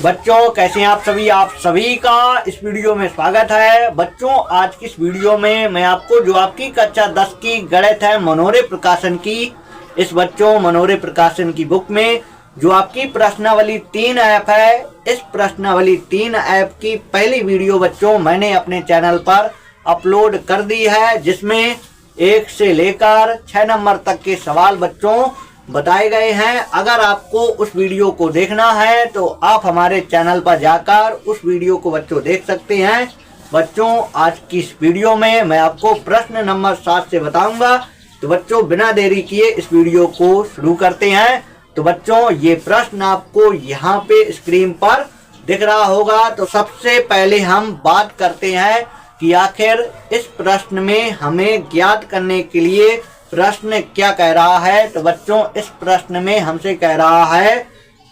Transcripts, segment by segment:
बच्चों कैसे हैं आप सभी का इस वीडियो में स्वागत है। बच्चों आज की इस वीडियो में मैं आपको जो आपकी कक्षा 10 की गणित है मनोरे प्रकाशन की, इस बच्चों मनोरे प्रकाशन की बुक में जो आपकी प्रश्नावली 3 ऐप है, इस प्रश्नावली 3 ऐप की पहली वीडियो बच्चों मैंने अपने चैनल पर अपलोड कर दी है, जिसमें 1 से लेकर 6 नंबर तक के सवाल बच्चों बताए गए हैं। अगर आपको उस वीडियो को देखना है तो आप हमारे चैनल पर जाकर उस वीडियो को बच्चों देख सकते हैं। बच्चों आज की इस वीडियो में मैं आपको प्रश्न नंबर 7 से बताऊंगा। तो बच्चों बिना देरी किए इस वीडियो को शुरू करते हैं। तो बच्चों ये प्रश्न आपको यहाँ पे स्क्रीन पर दिख रहा होगा। तो सबसे पहले हम बात करते हैं कि आखिर इस प्रश्न में हमें ज्ञात करने के लिए प्रश्न क्या कह रहा है। तो बच्चों इस प्रश्न में हमसे कह रहा है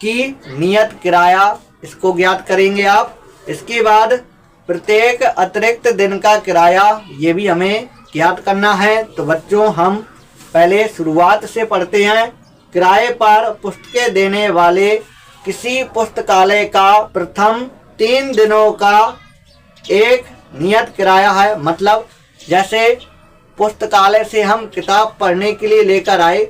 कि नियत किराया, इसको ज्ञात करेंगे आप। इसके बाद प्रत्येक अतिरिक्त दिन का किराया, ये भी हमें ज्ञात करना है। तो बच्चों हम पहले शुरुआत से पढ़ते हैं। किराए पर पुस्तकें देने वाले किसी पुस्तकालय का प्रथम 3 दिनों का एक नियत किराया है। मतलब जैसे पुस्तकालय से हम किताब पढ़ने के लिए लेकर आए,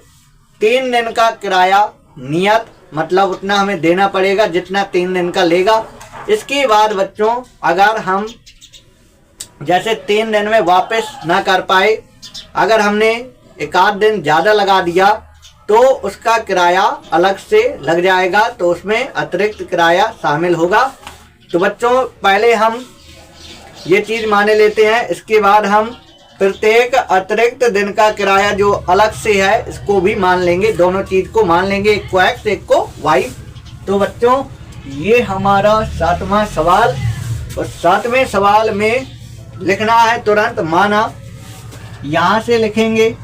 3 दिन का किराया नियत, मतलब उतना हमें देना पड़ेगा जितना 3 दिन का लेगा। इसके बाद बच्चों अगर हम जैसे 3 दिन में वापस ना कर पाए, अगर हमने एक आध दिन ज़्यादा लगा दिया तो उसका किराया अलग से लग जाएगा, तो उसमें अतिरिक्त किराया शामिल होगा। तो बच्चों पहले हम ये चीज़ माने लेते हैं। इसके बाद हम प्रत्येक अतिरिक्त दिन का किराया जो अलग से है इसको भी मान लेंगे, दोनों चीज को मान लेंगे, एक को एक्स एक को वाई। तो बच्चों ये हमारा 7वां सवाल, और 7वें सवाल में लिखना है तुरंत माना। यहाँ से लिखेंगे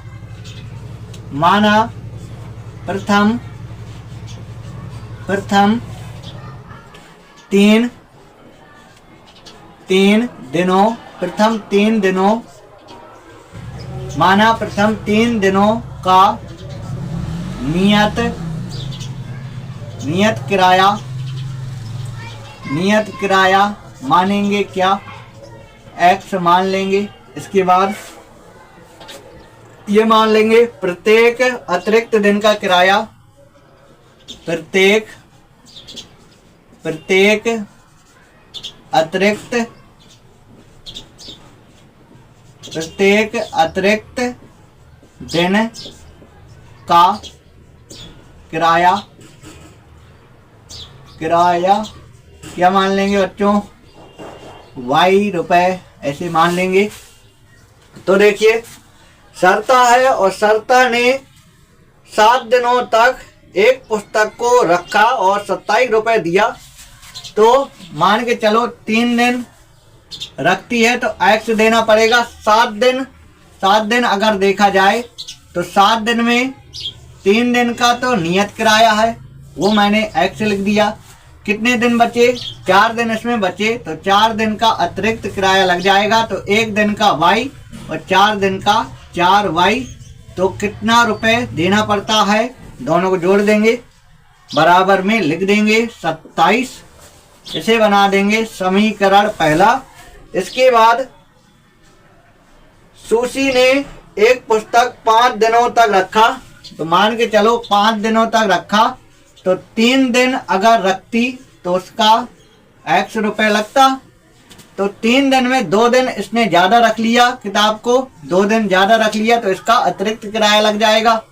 माना प्रथम 3 दिनों माना प्रथम 3 दिनों का नियत किराया मानेंगे क्या, एक्स मान लेंगे। इसके बाद ये मान लेंगे प्रत्येक अतिरिक्त दिन का किराया, प्रत्येक अतिरिक्त दिन का किराया क्या मान लेंगे बच्चों, वाई रुपए ऐसे मान लेंगे। तो देखिए सरता है और सरता ने 7 दिनों तक एक पुस्तक को रखा और 27 रुपए दिया। तो मान के चलो 3 दिन रखती है तो एक्स देना पड़ेगा। 7 दिन अगर देखा जाए तो 7 दिन में 3 दिन का तो नियत किराया है, वो मैंने एक्स लिख दिया। कितने दिन बचे, 4 दिन इसमें बचे, तो 4 दिन का अतिरिक्त किराया लग जाएगा। तो 1 दिन का वाई और 4 दिन का 4 वाई। तो कितना रुपए देना पड़ता है, दोनों को जोड़ देंगे, बराबर में लिख देंगे 27। इसे बना देंगे समीकरण पहला। इसके बाद सुशी ने एक पुस्तक 5 दिनों तक रखा। तो मान के चलो 5 दिनों तक रखा, तो 3 दिन अगर रखती तो उसका एक्स रुपए लगता। तो 3 दिन में 2 दिन इसने ज़्यादा रख लिया, किताब को 2 दिन ज़्यादा रख लिया, तो इसका अतिरिक्त किराया लग जाएगा।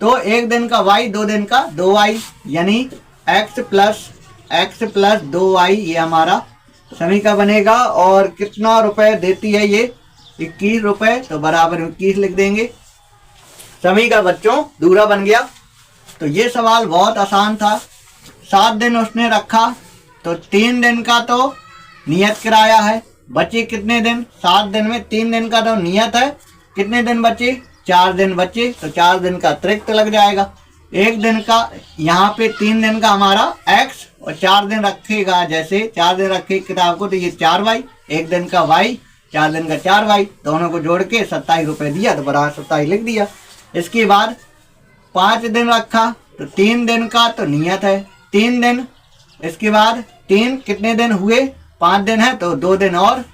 तो 1 दिन का वाई, 2 दिन का 2 वाई, यानी एक्स प्लस 2 वाई, ये हमारा समीकरण बनेगा। और कितना रुपए देती है ये, 21 रुपए, तो बराबर 21 लिख देंगे। समीकरण बच्चों दूसरा बन गया। तो ये सवाल बहुत आसान था। 7 दिन उसने रखा, तो 3 दिन का तो नियत किराया है, बचे कितने दिन, 7 दिन में 3 दिन का तो नियत है, कितने दिन बचे, 4 दिन बचे, तो 4 दिन का अतिरिक्त लग जाएगा। 1 दिन का, यहाँ पे 3 दिन का हमारा एक्स और 4 दिन रखेगा, जैसे 4 दिन रखे किताब को, तो ये 4 वाई, 1 दिन का वाई, 4 दिन का 4 वाई, दोनों को जोड़ के 27 रुपए दिया, तो बराबर 27 लिख दिया। इसके बाद 5 दिन रखा, तो 3 दिन का तो नियत है 3 दिन। इसके बाद 3 कितने दिन हुए, 5 दिन है तो 2 दिन और,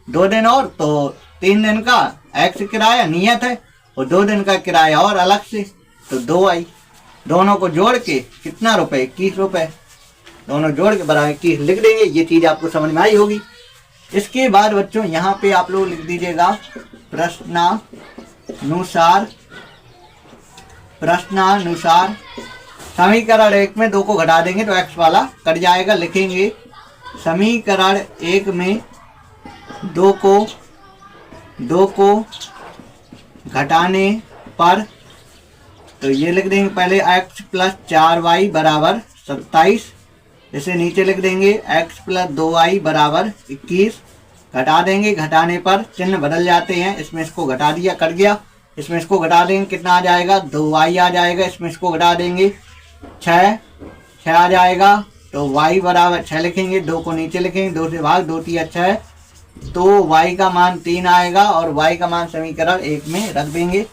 2 दिन और तो 3 दिन का एक्स किराया नियत है और 2 दिन का किराया और अलग से, तो 2 आई। दोनों को जोड़ के कितना रुपए, 21 रुपए, दोनों जोड़ के बराबर 21 लिख देंगे। ये चीज आपको समझ में आई होगी। इसके बाद बच्चों यहाँ पे आप लोग लिख दीजिएगा प्रश्नानुसार समीकरण 1 में 2 को घटा देंगे तो x वाला कट जाएगा। लिखेंगे समीकरण 1 में 2 को घटाने पर, तो ये लिख देंगे पहले x प्लस 4y बराबर 27, इसे नीचे लिख देंगे x प्लस 2y बराबर 21, घटा देंगे, घटाने पर चिन्ह बदल जाते हैं, इसमें इसको घटा दिया कट गया, इसमें इसको घटा देंगे कितना आ जाएगा 2y आ जाएगा, इसमें इसको घटा देंगे 6 आ जाएगा, तो y बराबर 6 लिखेंगे, 2 को नीचे लिखेंगे, 2 से भाग 2 3 6, तो y का मान 3 आएगा और y का मान समीकरण 1 में रख देंगे।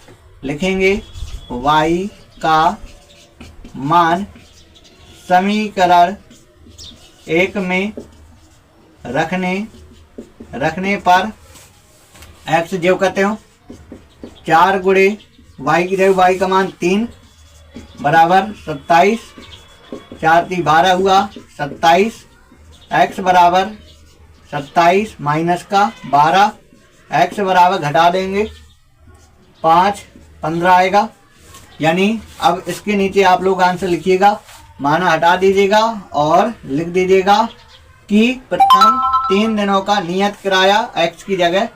लिखेंगे y का मान समीकरण 1 में रखने पर x जो कहते हो 4 गुणे y की जगह y का मान 3 बराबर 27, 4 3 12 हुआ 27, x बराबर 27 माइनस का 12, x बराबर घटा देंगे 5 15 आएगा। यानी अब इसके नीचे आप लोग आंसर लिखिएगा, माना हटा दीजिएगा और लिख दीजिएगा कि प्रथम 3 दिनों का नियत किराया x की जगह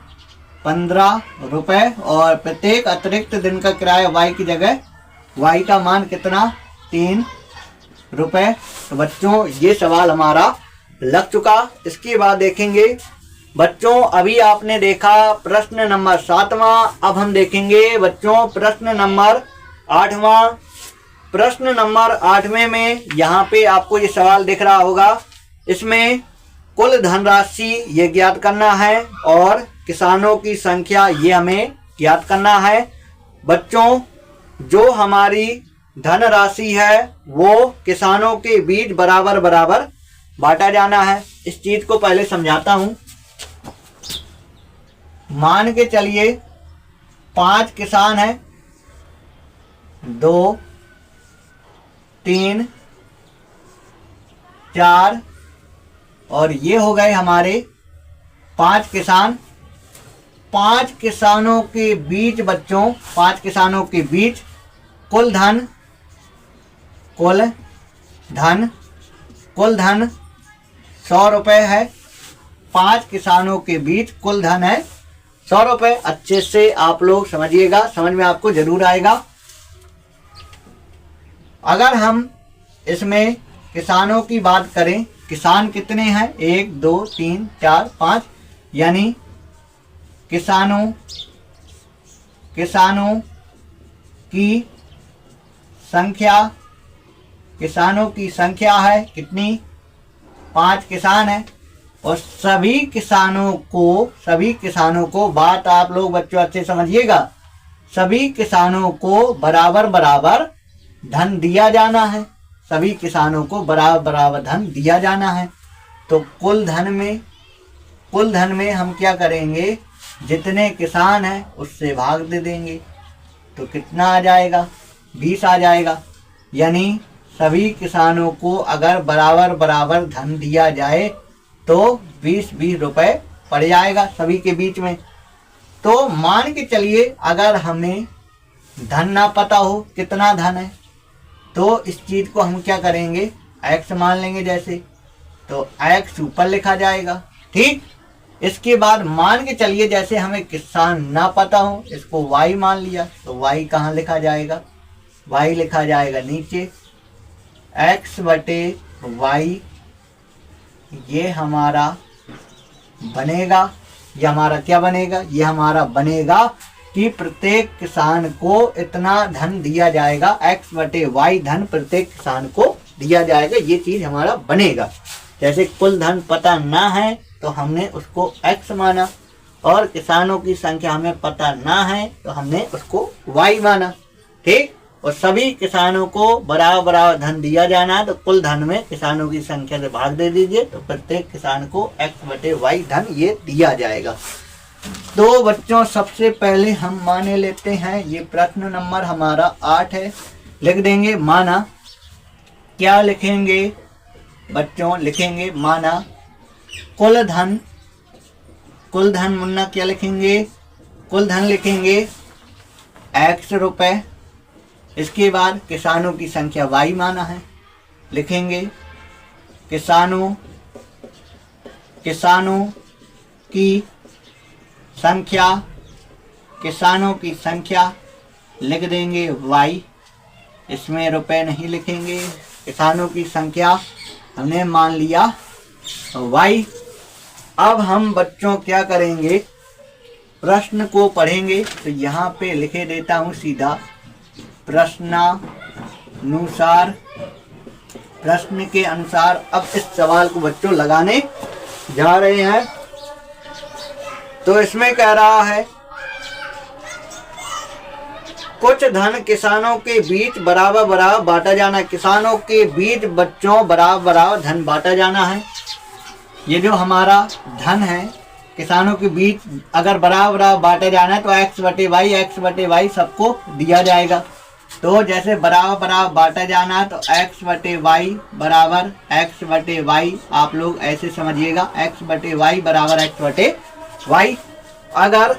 15 रुपए और प्रत्येक अतिरिक्त दिन का किराया y की जगह y का मान कितना 3 रुपए। तो बच्चों ये सवाल हमारा लग चुका। इसके बाद देखेंगे बच्चों, अभी आपने देखा प्रश्न नंबर 7वां, अब हम देखेंगे बच्चों प्रश्न नंबर 8वां। प्रश्न नंबर 8वें में यहाँ पे आपको ये सवाल दिख रहा होगा, इसमें कुल धनराशि ये ज्ञात करना है और किसानों की संख्या ये हमें ज्ञात करना है। बच्चों जो हमारी धनराशि है वो किसानों के बीच बराबर बराबर बांटा जाना है। इस चीज को पहले समझाता हूं। मान के चलिए 5 किसान हैं, 2 3 4 और ये हो गए हमारे 5 किसान। 5 किसानों के बीच बच्चों, 5 किसानों के बीच कुल धन 100 रुपए है। 5 किसानों के बीच कुल धन है 100 रुपए। अच्छे से आप लोग समझिएगा, समझ में आपको जरूर आएगा। अगर हम इसमें किसानों की बात करें, किसान कितने हैं 1 2 3 4 5, यानी किसानों की संख्या है कितनी 5 किसान है और सभी किसानों को बात आप लोग बच्चों अच्छे समझिएगा, सभी किसानों को बराबर बराबर धन दिया जाना है। सभी किसानों को बराबर बराबर धन दिया जाना है। तो कुल धन में हम क्या करेंगे, जितने किसान हैं उससे भाग दे देंगे तो कितना आ जाएगा 20 आ जाएगा। यानी सभी किसानों को अगर बराबर बराबर धन दिया जाए तो 20-20 रुपए पड़ जाएगा सभी के बीच में। तो मान के चलिए अगर हमें धन ना पता हो कितना धन है तो इस चीज को हम क्या करेंगे, x मान लेंगे जैसे, तो x ऊपर लिखा जाएगा। ठीक, इसके बाद मान के चलिए जैसे हमें किसान ना पता हो, इसको y मान लिया, तो y कहाँ लिखा जाएगा, y लिखा जाएगा नीचे, x बटे y ये हमारा बनेगा। ये हमारा क्या बनेगा, ये हमारा बनेगा कि प्रत्येक किसान को इतना धन दिया जाएगा, x बटे y धन प्रत्येक किसान को दिया जाएगा। ये चीज हमारा बनेगा। जैसे कुल धन पता ना है तो हमने उसको x माना और किसानों की संख्या हमें पता ना है तो हमने उसको y माना। ठीक, और सभी किसानों को बराबर बराबर धन दिया जाना है। तो कुल धन में किसानों की संख्या से भाग दे दीजिए, तो प्रत्येक किसान को x/y धन ये दिया जाएगा। तो बच्चों सबसे पहले हम माने लेते हैं, ये प्रश्न नंबर हमारा 8 है। लिख देंगे माना। क्या लिखेंगे बच्चों? लिखेंगे माना कुल धन मुन्ना क्या लिखेंगे? कुल धन लिखेंगे x रुपए। इसके बाद किसानों की संख्या y माना है, लिखेंगे किसानों की संख्या लिख देंगे y, इसमें रुपए नहीं लिखेंगे। किसानों की संख्या हमने मान लिया y। अब हम बच्चों क्या करेंगे? प्रश्न को पढ़ेंगे। तो यहाँ पे लिखे देता हूँ सीधा, प्रश्न के अनुसार अब इस सवाल को बच्चों लगाने जा रहे हैं। तो इसमें कह रहा है कुछ धन किसानों के बीच बराबर बराबर बांटा जाना है। किसानों के बीच बच्चों बराबर बराबर धन बांटा जाना है। ये जो हमारा धन है किसानों के बीच अगर बराबर बराबर बांटा जाना है तो x/y सबको दिया जाएगा। तो जैसे बराबर बराबर बांटा जाना है तो x/y बराबर x/y, आप लोग ऐसे समझिएगा, x/y बराबर x/y। अगर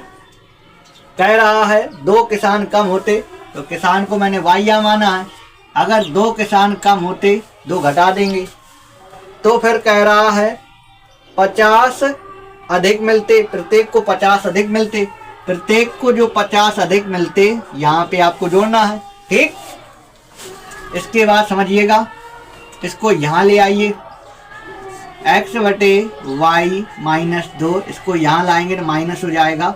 कह रहा है 2 किसान कम होते तो किसान को मैंने y माना है। अगर 2 किसान कम होते 2 घटा देंगे। तो फिर कह रहा है 50 अधिक मिलते, प्रत्येक को 50 अधिक मिलते। प्रत्येक को जो 50 अधिक मिलते यहाँ पे आपको जोड़ना है, ठीक। इसके बाद समझिएगा, इसको यहाँ ले आइए, x/y माइनस 2, इसको यहाँ लाएंगे तो माइनस हो जाएगा।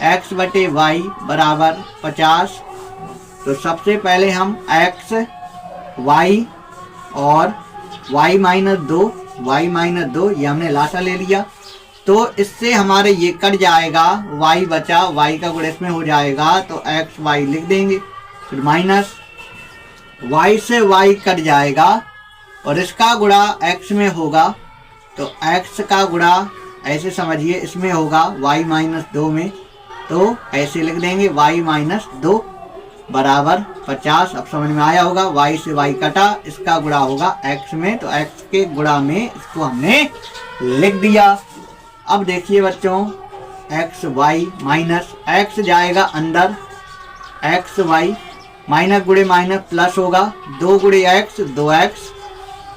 x/y बराबर 50। तो सबसे पहले हम x y और y माइनस 2 ये हमने लासा ले लिया। तो इससे हमारे ये कट जाएगा, y बचा, y का गुणा इसमें हो जाएगा तो x y लिख देंगे। फिर माइनस y से y कट जाएगा और इसका गुणा x में होगा तो x का गुणा ऐसे समझिए इसमें होगा y माइनस 2 में, तो ऐसे लिख देंगे y माइनस 2 बराबर 50। अब समझ में आया होगा, y से y कटा, इसका गुणा होगा x में, तो x के गुणा में इसको हमने लिख दिया। अब देखिए बच्चों, x y माइनस x जाएगा अंदर, x y माइनस गुणे माइनस प्लस होगा, 2 गुणे x 2x।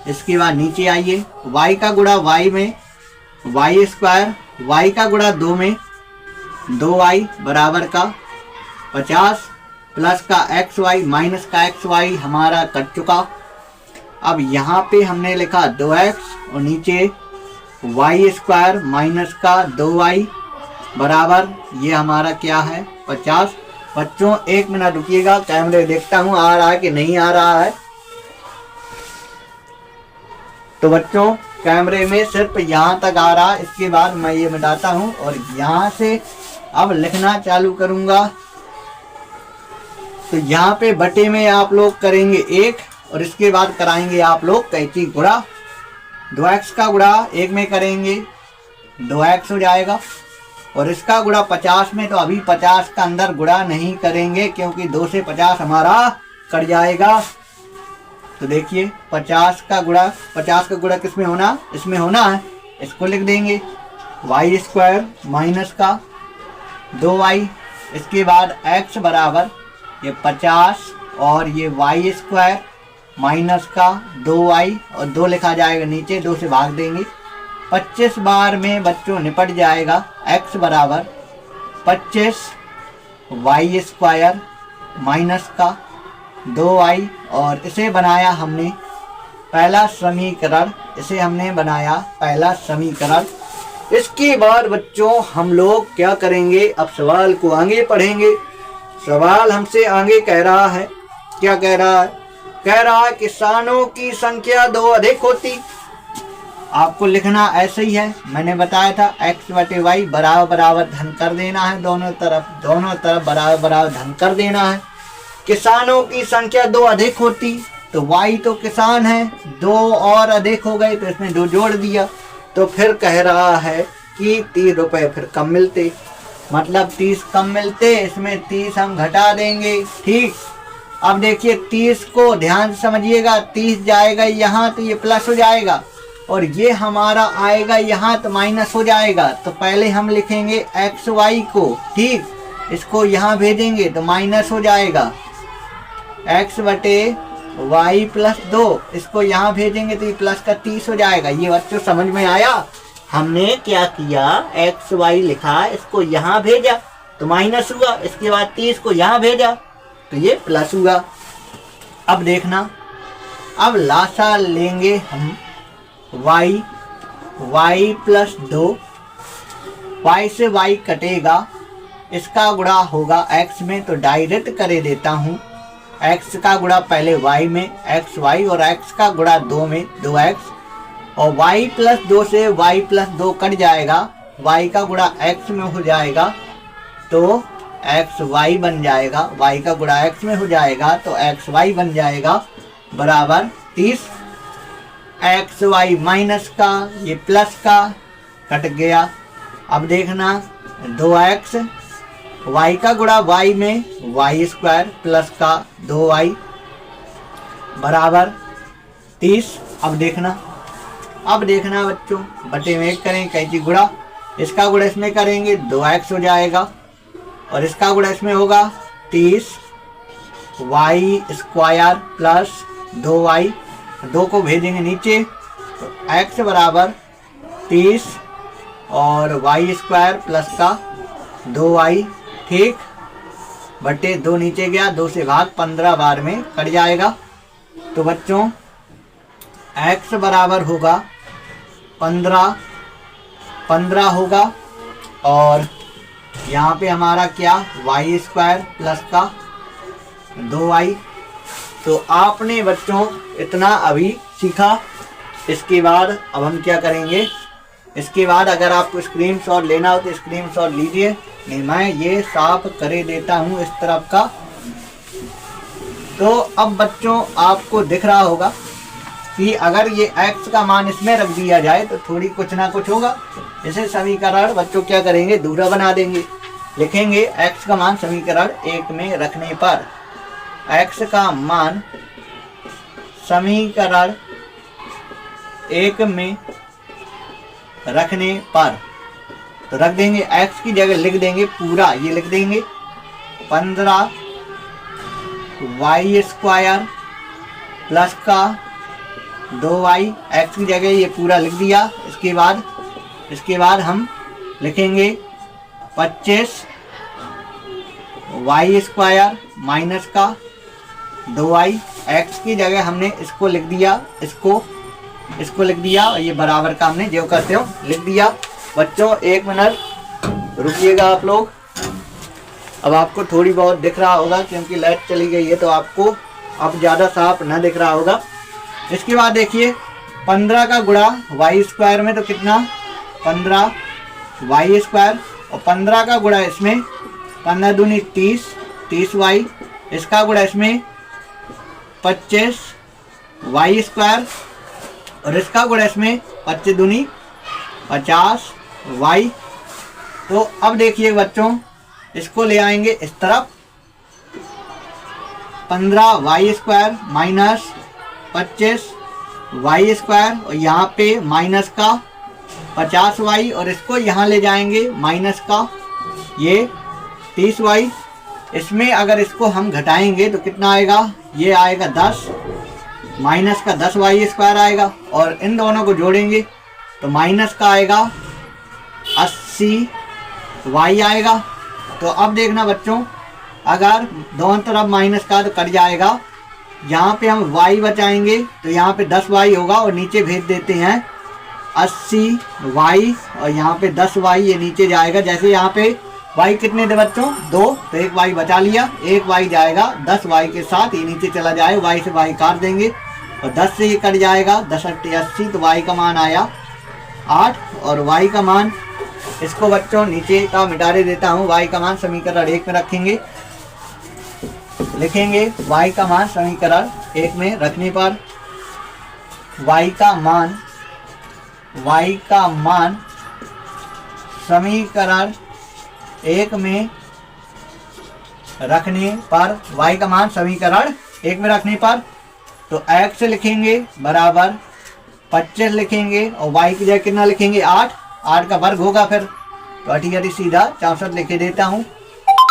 इसके बाद नीचे आइए, y का गुणा y में y स्क्वायर, y का गुणा 2 में 2y बराबर का 50 प्लस का xy माइनस का xy हमारा कट चुका। अब यहाँ पे हमने लिखा 2x और नीचे y स्क्वायर माइनस का 2y बराबर ये हमारा क्या है 50। बच्चों 1 मिनट रुकिएगा, कैमरे देखता हूँ आ रहा है कि नहीं आ रहा है। तो बच्चों कैमरे में सिर्फ यहाँ तक आ रहा है, इसके बाद मैं ये मिटाता हूँ और यहाँ से अब लिखना चालू करूँगा। तो यहाँ पे बटे में आप लोग करेंगे 1 और इसके बाद कराएंगे आप लोग कैंची गुणा। 2x का गुणा 1 में करेंगे 2x हो जाएगा और इसका गुणा 50 में, तो अभी 50 का अंदर गुणा नहीं करेंगे क्योंकि 2 से 50 हमारा कट जाएगा। तो देखिए 50 का गुणा किसमें होना, इसमें होना है, इसको लिख देंगे y स्क्वायर माइनस का 2y। इसके बाद x बराबर ये 50 और ये y स्क्वायर माइनस का 2y और 2 लिखा जाएगा नीचे, 2 से भाग देंगे। 25 बार में बच्चों निपट जाएगा, x बराबर 25 y स्क्वायर माइनस का 2y और इसे बनाया हमने पहला समीकरण, इसके बाद बच्चों हम लोग क्या करेंगे, अब सवाल को आगे पढ़ेंगे। सवाल हमसे आगे कह रहा है, क्या कह रहा है? कह रहा है किसानों की संख्या 2 अधिक होती। आपको लिखना ऐसे ही है, मैंने बताया था x/y बराबर बराबर धन कर देना है, दोनों तरफ बराबर बराबर धन कर देना है। किसानों की संख्या 2 अधिक होती तो y तो किसान है, 2 और अधिक हो गए तो इसमें 2 जोड़ दिया, तो फिर कह रहा है कि 30 रुपए फिर कम मिलते, मतलब 30 कम मिलते, इसमें 30 हम घटा देंगे। ठीक, अब देखिए 30 को ध्यान से समझिएगा, 30 जाएगा यहाँ तो ये प्लस हो जाएगा और ये हमारा आएगा यहाँ तो माइनस हो जाएगा। तो पहले हम लिखेंगे एक्स वाई को, ठीक, इसको यहाँ भेजेंगे तो माइनस हो जाएगा x बटे वाई प्लस 2, इसको यहाँ भेजेंगे तो ये प्लस का 30 हो जाएगा। ये बच्चों समझ में आया? हमने क्या किया, एक्स वाई लिखा, इसको यहाँ भेजा तो माइनस हुआ, इसके बाद 30 को यहाँ भेजा तो ये प्लस हुआ। अब देखना, अब लासा लेंगे हम y प्लस 2, y से y कटेगा, इसका गुणा होगा x में, तो डायरेक्ट करे देता हूँ। x का गुणा पहले y में xy और x का गुणा 2 में 2x, और y प्लस 2 से y प्लस 2 कट जाएगा, y का गुणा x में हो जाएगा तो xy बन जाएगा, y का गुणा x में हो जाएगा तो xy बन जाएगा बराबर 30। xy माइनस का ये प्लस का कट गया। अब देखना 2x, y का गुणा y में y स्क्वायर प्लस का 2y बराबर 30। अब देखना बच्चों, बटे में 1 करें, कैंची गुणा, इसका गुणा इसमें करेंगे 2x हो जाएगा और इसका गुणा इसमें होगा 30 y स्क्वायर प्लस 2y, 2 को भेजेंगे नीचे तो x बराबर 30 और y स्क्वायर प्लस का 2y, ठीक, बटे 2 नीचे गया, 2 से भाग 15 बार में कट जाएगा। तो बच्चों x बराबर होगा 15 होगा और यहाँ पे हमारा क्या, y स्क्वायर प्लस का 2y। तो आपने बच्चों इतना अभी सीखा। इसके बाद अब हम क्या करेंगे, इसके बाद अगर आपको स्क्रीनशॉट लेना हो तो स्क्रीनशॉट लीजिए, नहीं मैं ये साफ करे देता हूँ इस तरफ का। तो अब बच्चों आपको दिख रहा होगा कि अगर ये x का मान इसमें रख दिया जाए तो थोड़ी कुछ ना कुछ होगा। इसे समीकरण बच्चों क्या करेंगे, दूसरा बना देंगे, लिखेंगे x का मान समीकरण 1 में रखने पर, x का मान समीकरण 1 में रखने पर, तो रख देंगे x की जगह लिख देंगे पूरा, ये लिख देंगे 15 y स्क्वायर प्लस का 2y, x की जगह ये पूरा लिख दिया। इसके बाद हम लिखेंगे 25 y स्क्वायर माइनस का 2y, x की जगह हमने इसको लिख दिया, इसको लिख दिया और ये बराबर का हमने जो करते हो लिख दिया। बच्चों 1 मिनट रुकिएगा आप लोग। अब आपको थोड़ी बहुत दिख रहा होगा क्योंकि लाइट चली गई है तो आपको अब ज़्यादा साफ ना दिख रहा होगा। इसके बाद देखिए 15 का गुणा y स्क्वायर में तो कितना, 15 y स्क्वायर और 15 का गुणा इसमें 15 दूनी 30 y, इसका गुणा इसमें 25 y स्क्वायर और इसका गुणा इसमें 25 दूनी 50 y। तो अब देखिए बच्चों इसको ले आएंगे इस तरफ, 15 y square minus 25 y square और यहाँ पे माइनस का 50 y और इसको यहाँ ले जाएंगे माइनस का ये 30 y। इसमें अगर इसको हम घटाएंगे तो कितना आएगा, ये आएगा 10, माइनस का 10 y स्क्वायर आएगा और इन दोनों को जोड़ेंगे तो माइनस का आएगा 80 y आएगा। तो अब देखना बच्चों, अगर दोनों तरफ माइनस का तो कट जाएगा, यहाँ पे हम y बचाएंगे तो यहाँ पे 10 y होगा और नीचे भेज देते हैं 80 y और यहाँ पे 10 y, ये नीचे जाएगा। जैसे यहाँ पे y कितने थे बच्चों, 2, तो 1 y बचा लिया, 1 y जाएगा 10 y के साथ, ये नीचे चला जाए, y से y काट देंगे और 10 से ये कट जाएगा, 10 8 80, तो y का मान आया 8 और y का मान, इसको बच्चों नीचे का मिटा देता हूँ, y का मान समीकरण 1 में रखेंगे, लिखेंगे y का मान समीकरण 1 में रखने पर y का मान समीकरण 1 में रखने पर y का मान समीकरण 1 में रखने पर तो x लिखेंगे बराबर 25 लिखेंगे और y की जगह कितना लिखेंगे 8 का वर्ग होगा फिर तो 8 सीधा 64 लिखे देता हूँ।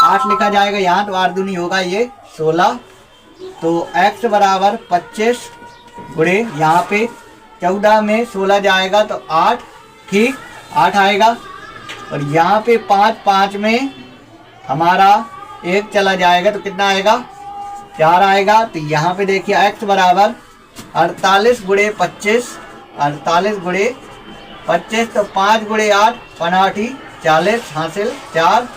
8 लिखा जाएगा यहाँ तो 8 दूनी होगा ये 16 तो x बराबर 25 गुणे यहाँ पे 14 में 16 जाएगा तो 8 ठीक 8 आएगा और यहाँ पे 5 में हमारा 1 चला जाएगा तो कितना आएगा 4 आएगा। तो यहाँ पे देखिए x बराबर 48 गुणे 25 तो 5 गुणे 8 50 40 हासिल 4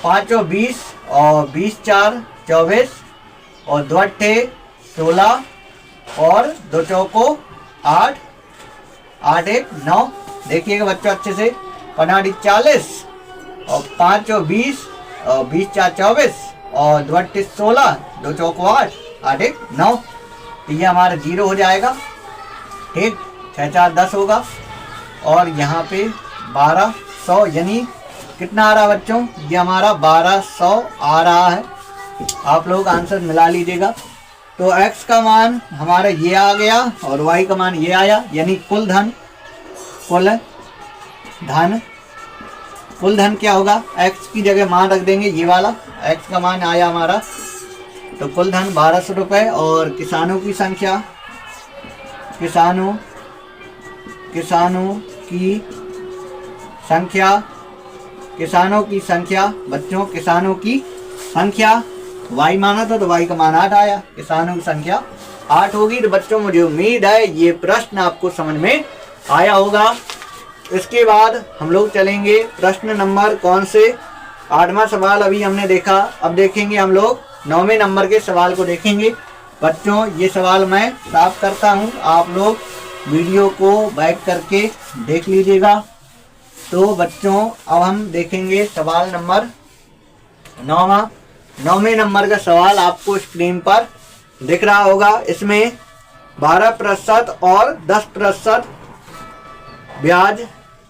5 और 20 और 20 4 24 और 2 अट्ठे 16 और 2 चौको 8 8 1 9। देखिएगा बच्चों अच्छे से 50 40 और 5 और 20 और 20 4 24 और 2 अट्ठे 16 2 चौको 8 8 1 9। तो ये हमारा 0 हो जाएगा ठीक 6 4 10 होगा और यहाँ पे 1200 यानी कितना आ रहा है बच्चों ये हमारा 1200 आ रहा है। आप लोग आंसर मिला लीजिएगा। तो x का मान हमारा ये आ गया और y का मान ये आया यानी कुल धन क्या होगा x की जगह मान रख देंगे ये वाला x का मान आया हमारा तो कुल धन 1200 रुपये और किसानों की संख्या बच्चों किसानों की संख्या y माना था तो y का मान 8 आया। किसानों की संख्या 8 होगी। तो बच्चों मुझे उम्मीद है ये प्रश्न आपको समझ में आया होगा। इसके बाद हम लोग चलेंगे प्रश्न नंबर कौन से 8वां सवाल अभी हमने देखा। अब देखेंगे हम लोग 9वें नंबर के सवाल को देखेंगे। बच्चों ये सवाल मैं साफ करता हूँ आप लोग वीडियो को बैक करके देख लीजिएगा। तो बच्चों अब हम देखेंगे सवाल नंबर 9वें नंबर का सवाल आपको स्क्रीन पर दिख रहा होगा। इसमें 12% और 10% ब्याज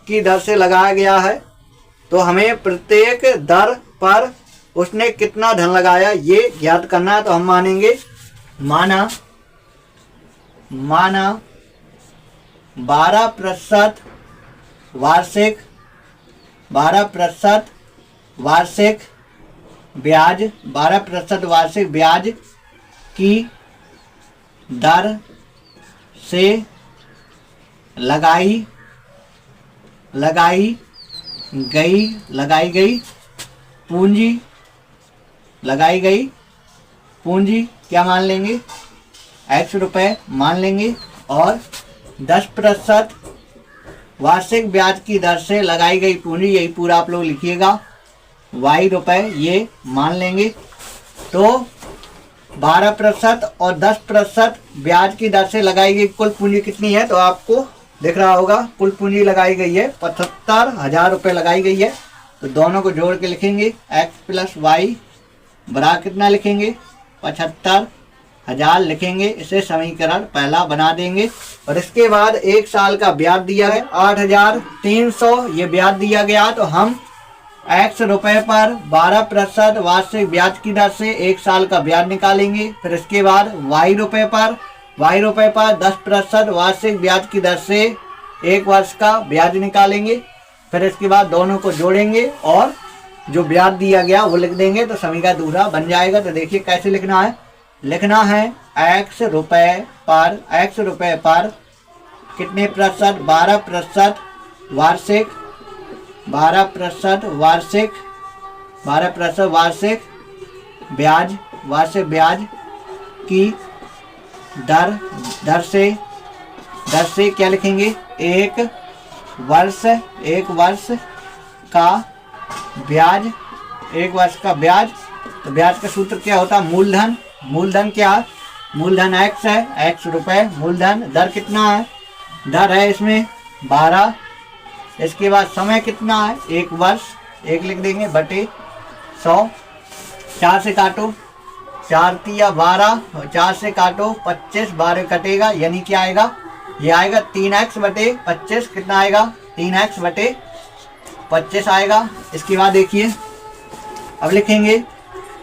की दर से लगाया गया है। तो हमें प्रत्येक दर पर उसने कितना धन लगाया ये ज्ञात करना है। तो हम मानेंगे माना 12% वार्षिक ब्याज की दर से लगाई गई पूंजी क्या मान लेंगे x रुपए मान लेंगे और 10% वार्षिक ब्याज की दर से लगाई गई पूंजी यही पूरा आप लोग लिखिएगा y रुपए ये मान लेंगे। तो 12% और 10% ब्याज की दर से लगाई गई कुल पूंजी कितनी है तो आपको दिख रहा होगा। कुल पूंजी लगाई गई है 75,000 रुपये लगाई गई है। तो दोनों को जोड़ के लिखेंगे x प्लस वाई बराबर कितना लिखेंगे 75,000 लिखेंगे। इसे समीकरण पहला बना देंगे और इसके बाद एक साल का ब्याज दिया है 8,300 ये ब्याज दिया गया। तो हम x रुपए पर 12% वार्षिक ब्याज की दर से एक साल का ब्याज निकालेंगे। फिर इसके बाद y रुपए पर 10% वार्षिक ब्याज की दर से एक वर्ष का ब्याज निकालेंगे। फिर इसके बाद दोनों को जोड़ेंगे और जो ब्याज दिया गया वो लिख देंगे तो समीकरण दूसरा बन जाएगा। तो देखिए कैसे लिखना है x रुपए पर कितने प्रतिशत 12% वार्षिक ब्याज की दर से क्या लिखेंगे एक वर्ष का ब्याज तो ब्याज का सूत्र क्या होता है मूलधन x है x रुपए मूलधन दर कितना है दर है इसमें 12। इसके बाद समय कितना है एक वर्ष एक लिख देंगे बटे 100 4 से काटो 4 तिया 12 और 4 से काटो 25, 12 कटेगा यानी क्या आएगा, ये आएगा 3x बटे 25। कितना आएगा, 3x बटे 25 आएगा। इसके बाद देखिए अब लिखेंगे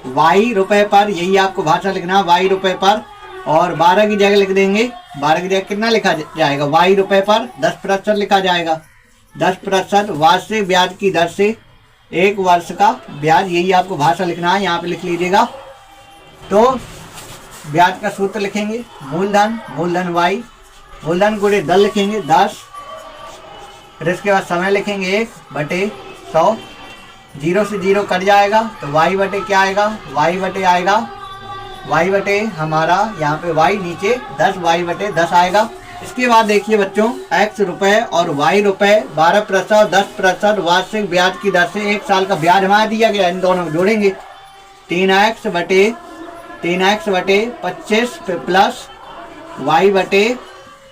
y रुपए पर, यही आपको भाषा लिखना है, y रुपए पर, और 12 की जगह लिख देंगे, 12 की जगह कितना लिखा जाएगा, y रुपए पर 10% लिखा जाएगा। 10% वार्षिक ब्याज की दर से 1 वर्ष का ब्याज, यही आपको भाषा लिखना है, यहाँ पे लिख लीजिएगा। तो ब्याज का सूत्र लिखेंगे, मूलधन y, मूलधन गुणे दर लिखेंगे 10, फिर इसके बाद समय लिखेंगे 1 बटे 100, 0 से 0 कट जाएगा तो y बटे क्या आएगा, y बटे आएगा, y बटे हमारा यहाँ पे y नीचे 10, y बटे 10 आएगा। इसके बाद देखिए बच्चों, x रुपए और y रुपए 12% और 10% वार्षिक ब्याज की दर से 1 साल का ब्याज हमारा दिया गया, इन दोनों को जोड़ेंगे। 3x बटे 25 प्लस y बटे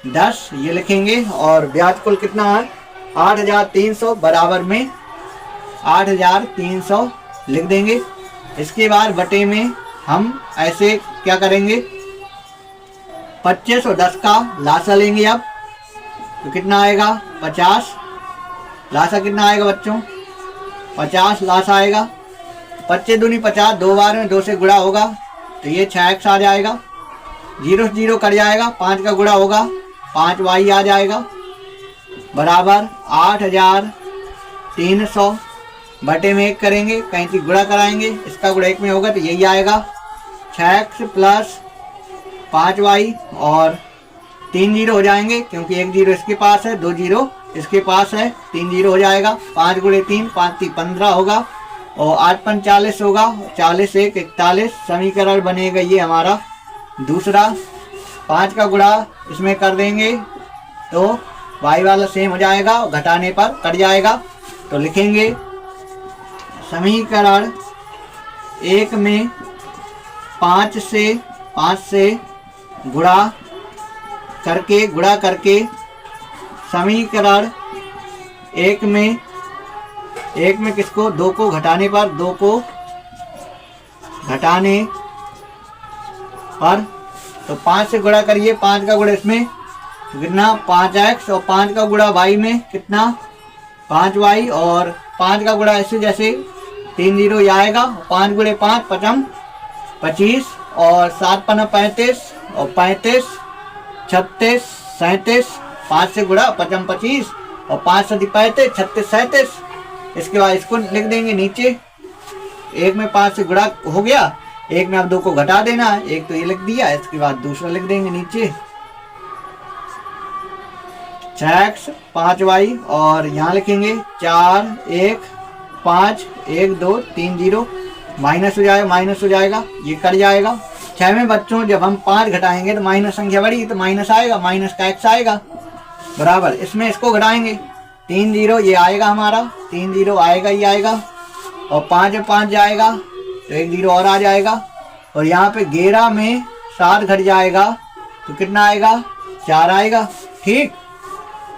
10 ये लिखेंगे, और ब्याज कुल कितना है 8,300 बराबर में 8,300 लिख देंगे। इसके बाद बटे में हम ऐसे क्या करेंगे, 25 और 10 का लासा लेंगे अब, तो कितना आएगा 50, लासा कितना आएगा बच्चों 50 लासा आएगा। 25 दूनी 50, 2 बार में 2 से गुणा होगा तो ये 6x आ जाएगा, 0 से 0 कट जाएगा, 5 का गुणा होगा 5y आ जाएगा, बराबर 8,300 बटे में 1 करेंगे, कहीं से गुणा कराएंगे, इसका गुणा 1 में होगा तो यही आएगा 6x प्लस 5y, और 3 जीरो हो जाएंगे क्योंकि 1 जीरो इसके पास है, 2 जीरो इसके पास है, 3 जीरो हो जाएगा। 5 गुणे 3, 5 3 15 होगा, और 8 5 40 होगा, 40 1 41 समीकरण बनेगा ये हमारा दूसरा। 5 का गुणा इसमें कर देंगे तो y वाला सेम हो जाएगा, घटाने पर कट जाएगा, तो लिखेंगे समीकरण 1 में 5 से गुणा करके समीकरण 1 में किसको, 2 को घटाने पर, 2 को घटाने पर, तो 5 से गुणा करिए, 5 का गुणा इसमें कितना 5x, और 5 का गुणा y में कितना 5y, और 5 का गुणा ऐसे जैसे 3 जीरो ये आएगा, 5 गुणे 5 पचम 25, और 7 पना 35, और 35 36 37, 5 से गुणा पचम 25, और 5 सदी 35 36 37। इसके बाद इसको लिख देंगे नीचे, 1 में 5 से गुणा हो गया, 1 में अब 2 को घटा देना है, 1 तो ये लिख दिया, इसके बाद दूसरा लिख देंगे नीचे 6x 5y, और यहाँ लिखेंगे 4 1 5 1 2 3 0, माइनस हो जाएगा, ये कट जाएगा। 6 में बच्चों जब हम 5 घटाएंगे तो माइनस संख्या बढ़ी तो माइनस आएगा, माइनस का x आएगा, बराबर इसमें इसको घटाएंगे 3 जीरो ये आएगा हमारा, 3 जीरो आएगा ये आएगा, और 5 में 5 जाएगा तो 1 जीरो और आ जाएगा, और यहाँ पे 11 में 7 घट जाएगा तो कितना आएगा 4 आएगा, ठीक,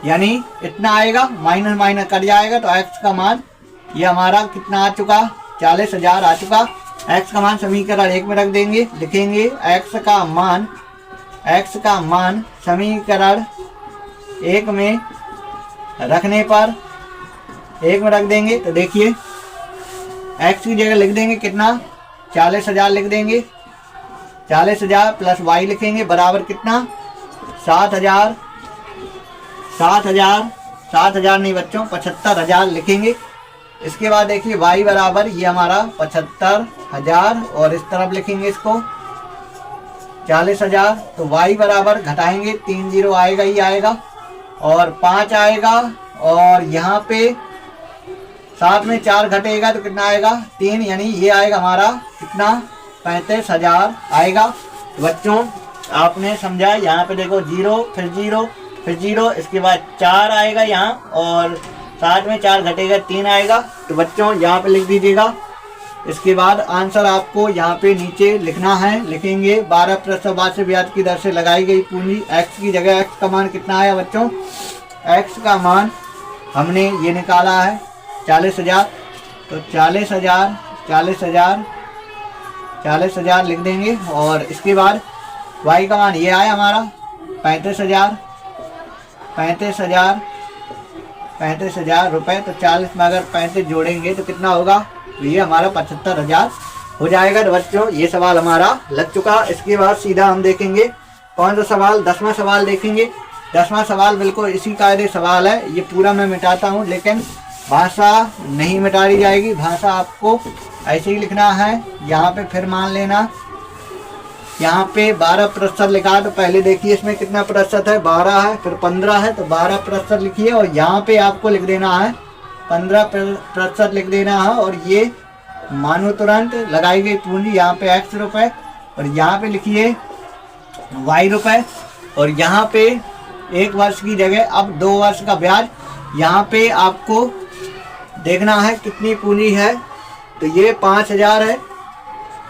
यानी इतना आएगा, माइनस माइनस कट जाएगा, तो x का मान ये हमारा कितना आ चुका 40,000 आ चुका। x का मान समीकरण 1 में रख देंगे, लिखेंगे x का मान समीकरण 1 में रखने पर 1 में रख देंगे, तो देखिए x की जगह लिख देंगे कितना 40,000 लिख देंगे, 40,000 प्लस y लिखेंगे बराबर कितना 7,000 नहीं बच्चों 75,000 लिखेंगे। इसके बाद देखिए y बराबर ये हमारा 75,000, और इस तरफ लिखेंगे इसको 40,000, तो y बराबर घटाएंगे 3 जीरो आएगा ही आएगा, और 5 आएगा, और यहाँ पे 7 में 4 घटेगा तो कितना आएगा 3, यानी ये आएगा हमारा कितना 35,000 आएगा। तो बच्चों आपने समझा, यहाँ पे देखो 0 फिर 0 फिर 0, इसके बाद 4 आएगा यहाँ, और 7 में 4 घटेगा 3 आएगा, तो बच्चों यहाँ पे लिख दीजिएगा। इसके बाद आंसर आपको यहाँ पे नीचे लिखना है, लिखेंगे 12% वार्षिक ब्याज की दर से लगाई गई पूंजी, x की जगह x का मान कितना आया बच्चों, x का मान हमने ये निकाला है 40,000, तो 40,000 40,000 लिख देंगे। और इसके बाद y का मान ये आया हमारा 35,000 रुपए। तो 40 में अगर 35 जोड़ेंगे तो कितना होगा, तो ये हमारा 75,000 हो जाएगा। तो बच्चों ये सवाल हमारा लग चुका। इसके बाद सीधा हम देखेंगे कौन सा सवाल, 10वां सवाल देखेंगे। 10वां सवाल बिल्कुल इसी कायदे सवाल है। ये पूरा मैं मिटाता हूँ, लेकिन भाषा नहीं मिटाई जाएगी। भाषा आपको ऐसे ही लिखना है। यहाँ पे फिर मान लेना, यहाँ पे 12% लिखा है। तो पहले देखिए इसमें कितना प्रतिशत है, 12 है, फिर 15 है, तो 12% लिखिए। और यहाँ पे आपको लिख देना है 15% लिख देना है। और ये मानो तुरंत लगाई गई पूंजी, यहाँ पे x रुपए, और यहाँ पे लिखिए y रुपए। और यहाँ पे 1 वर्ष की जगह अब 2 वर्ष का ब्याज। यहाँ पे आपको देखना है कितनी पूंजी है, तो ये 5,000 है,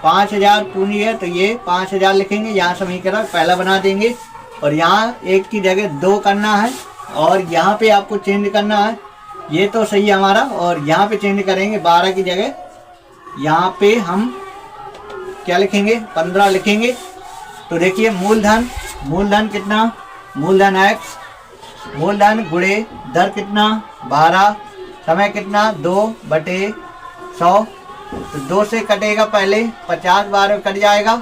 5,000 पूंजी है। तो ये 5,000 लिखेंगे, यहाँ समीकरण पहला बना देंगे। और यहाँ 1 की जगह 2 करना है, और यहाँ पे आपको चेंज करना है। ये तो सही है हमारा, और यहाँ पे चेंज करेंगे 12 की जगह यहाँ पे हम क्या लिखेंगे, 15 लिखेंगे। तो देखिए मूलधन कितना, मूलधन x, मूलधन गुणे दर कितना 12, समय कितना 2/100। तो 2 से कटेगा पहले 50 बार में कट जाएगा,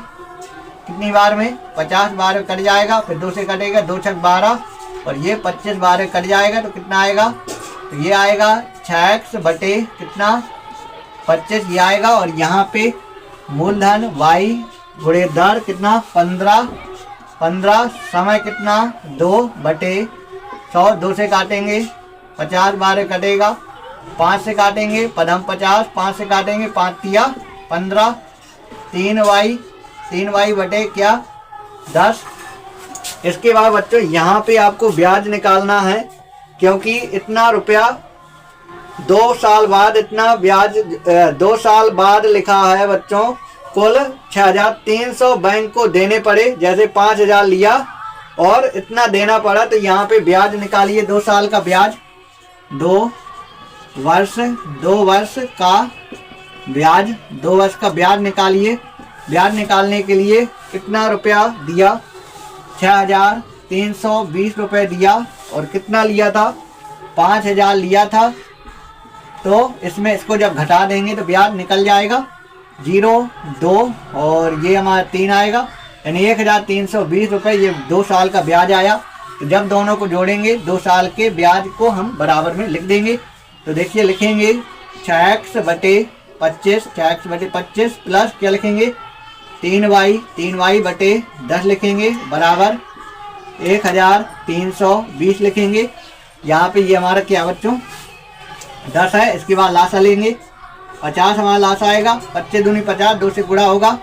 कितनी बार में 50 बार में कट जाएगा। फिर 2 से कटेगा 2 छक 12, और ये 25 बार में कट जाएगा। तो कितना आएगा, तो ये आएगा 6x बटे कितना 25 ये आएगा। और यहाँ पे मूलधन y गुणे दर कितना 15, समय कितना 2/100। 2 से काटेंगे 50 बार कटेगा, 5 से काटेंगे पदम 50, 5 से काटेंगे 5 तिया 15, 3y बटे क्या 10। इसके बाद बच्चों यहाँ पे आपको ब्याज निकालना है, क्योंकि इतना रुपया 2 साल बाद, इतना ब्याज 2 साल बाद लिखा है बच्चों। कुल 6,300 बैंक को देने पड़े, जैसे 5,000 लिया और इतना देना पड़ा। तो यहाँ पे ब्याज निकालिए, 2 साल का ब्याज, 2 वर्ष का ब्याज, 2 वर्ष का ब्याज निकालिए। ब्याज निकालने के लिए कितना रुपया दिया, 6,320 रुपये दिया। और कितना लिया था, 5,000 लिया था। तो इसमें इसको जब घटा देंगे तो ब्याज निकल जाएगा 0, 2, और ये हमारा 3 आएगा, यानी 1,320 रुपये ये 2 साल का ब्याज आया। तो जब दोनों को जोड़ेंगे 2 साल के ब्याज को हम बराबर में लिख देंगे। तो देखिए लिखेंगे 6x बटे 25 प्लस क्या लिखेंगे 3y बटे 10 लिखेंगे, बराबर 1,320 लिखेंगे। यहाँ पे ये हमारा क्या बच्चों 10 है। इसके बाद लासा लेंगे, 50 हमारा लासा आएगा, 25 दूनी 50, 2 से गुणा होगा,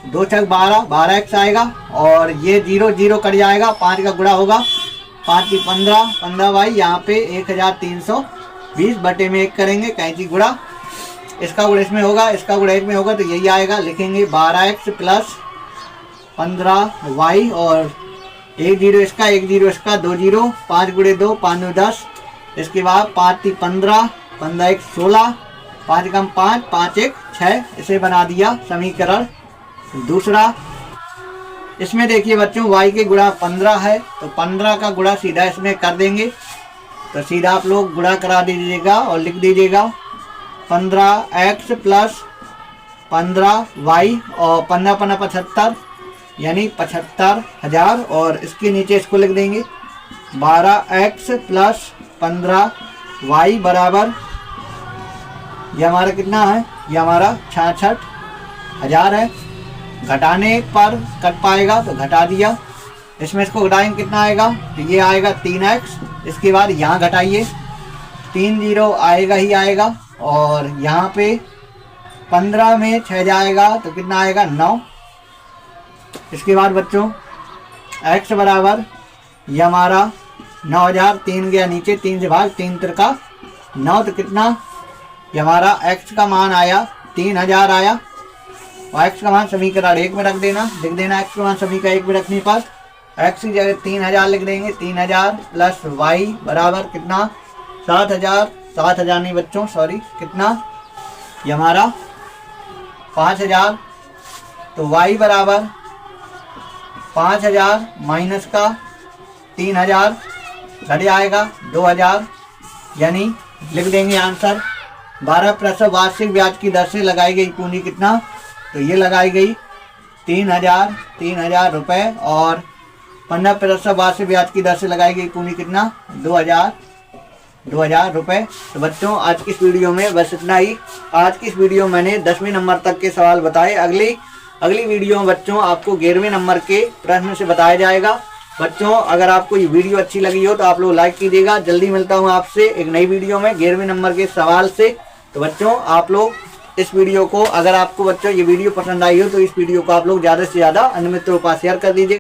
2 छक 12x आएगा। और ये 0 कट जाएगा, 5 का गुणा होगा, 5 की 15y, यहाँ पे 1,320 बटे में 1 करेंगे, कैंची गुणा, इसका गुणा इसमें होगा, इसका गुणा 1 में होगा, तो यही आएगा। लिखेंगे 12x प्लस 15y, और 1 0 इसका, 1 0 इसका, 2 0, 5 गुणे 2, 5 9 10। इसके बाद 5 3 15, 15 1 16, 5 कम 5, 5 1 6। इसे बना दिया समीकरण दूसरा। इसमें देखिए बच्चों y के गुणा 15 है, तो 15 का गुणा सीधा इसमें कर देंगे। तो सीधा आप लोग गुणा करा दीजिएगा और लिख दीजिएगा 15x प्लस 15y, और 15 15 75, यानी 75,000। और इसके नीचे इसको लिख देंगे 12x प्लस 15y बराबर, ये हमारा कितना है, ये हमारा 66,000 है। घटाने पर कट पाएगा तो घटा दिया, इसमें इसको घटाएंगे कितना आएगा, तो ये आएगा 3x। इसके बाद यहाँ घटाइए, 3 0 आएगा ही आएगा, और यहाँ पे 15 में 6 जाएगा तो कितना आएगा 9। इसके बाद बच्चों x बराबर, ये हमारा 9,000, 3 गया नीचे, 3 से भाग, 3 तिरका 9, तो कितना, ये हमारा x का मान आया 3,000 आया। और x का मान समीकरण 1 में रख देना, लिख देना x का मान समीकरण 1 में रखने पर x की जगह 3,000 लिख देंगे। 3,000 प्लस y बराबर कितना 7,000 नहीं बच्चों, सॉरी, कितना, ये हमारा 5,000 तो y बराबर 5000 माइनस का 3000 घट जाएगा 2000, यानी लिख देंगे आंसर 12% वार्षिक ब्याज की दर से लगाई गई पूंजी कितना, तो ये लगाई गई 3000 रुपए, और 15% वार्षिक ब्याज की दर से लगाई गई पूंजी कितना, 2000 रुपए। तो बच्चों आज की इस वीडियो में बस इतना ही। आज की इस वीडियो में मैंने 10वें नंबर तक के सवाल बताए। अगली वीडियो में बच्चों आपको 11वें नंबर के प्रश्न से बताया जाएगा। बच्चों अगर आपको ये वीडियो अच्छी लगी हो तो आप लोग लाइक कीजिएगा। जल्दी मिलता हूँ आपसे एक नई वीडियो में 11वें नंबर के सवाल से। तो बच्चों आप लोग इस वीडियो को, अगर आपको बच्चों ये वीडियो पसंद आई हो तो इस वीडियो को आप लोग ज़्यादा से ज़्यादा अन्य मित्रों के पास शेयर कर दीजिए।